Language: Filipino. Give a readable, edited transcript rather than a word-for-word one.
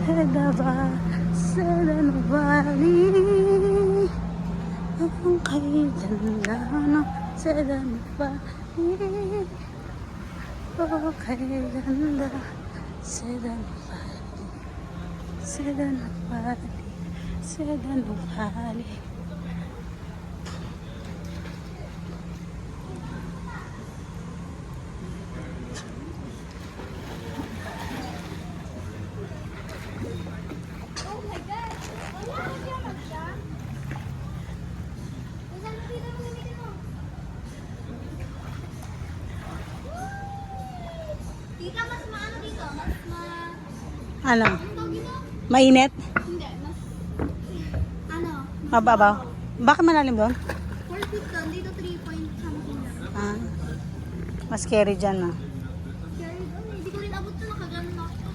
Sedaba, Sedan Valley. Ang kailangan ng Sedan Valley. Oh, kailangan Sedan Valley. Sedan Valley. Sedan Valley. Tita, mas maano dito? Ano? Mainit? Hindi, ano? Mababaw? Bakit malalim doon? 4 feet doon, dito 3 point something lang. Ah, mas scary dyan, no? Scary doon, hindi ko rin abot to, nakaganon ako.